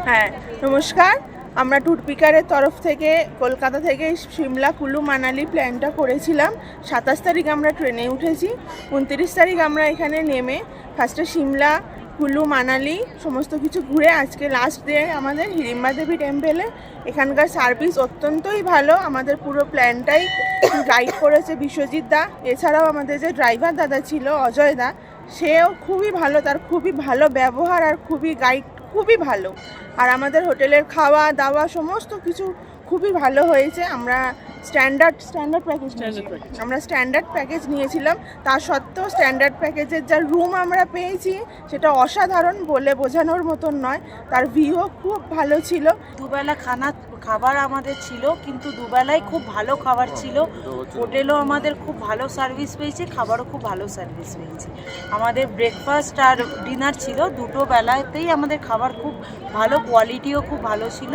হ্যাঁ, নমস্কার। আমরা ট্যুর পিকারের তরফ থেকে কলকাতা থেকে সিমলা কুলু মানালি প্ল্যানটা করেছিলাম। ২৭ তারিখ আমরা ট্রেনে উঠেছি। ২৯ তারিখ আমরা এখানে নেমে ফার্স্টে সিমলা কুলু মানালি সমস্ত কিছু ঘুরে আজকে লাস্ট ডে আমাদের হিড়িম্বা দেবী টেম্পেলে। এখানকার সার্ভিস অত্যন্তই ভালো। আমাদের পুরো প্ল্যানটাই গাইড করেছে বিশ্বজিৎ দা। এছাড়াও আমাদের যে ড্রাইভার দাদা ছিল অজয় দা, সেও খুবই ভালো, তার খুবই ভালো ব্যবহার আর খুবই গাইড খুবই ভালো। আর আমাদের হোটেলের খাওয়া দাওয়া সমস্ত কিছু খুবই ভালো হয়েছে। আমরা স্ট্যান্ডার্ড প্যাকেজ নিয়েছিলাম। তা সত্ত্বেও স্ট্যান্ডার্ড প্যাকেজের যা রুম আমরা পেয়েছি সেটা অসাধারণ, বলে বোঝানোর মতন নয়। তার ভিউও খুব ভালো ছিল। দুবেলা খাবার আমাদের ছিল, কিন্তু দুবেলায় খুব ভালো খাবার ছিল। হোটেলও আমাদের খুব ভালো সার্ভিস পেয়েছে, খাবারও খুব ভালো সার্ভিস পেয়েছে। আমাদের ব্রেকফাস্ট আর ডিনার ছিল দুটো বেলাতেই। আমাদের খাবার খুব ভালো, কোয়ালিটিও খুব ভালো ছিল।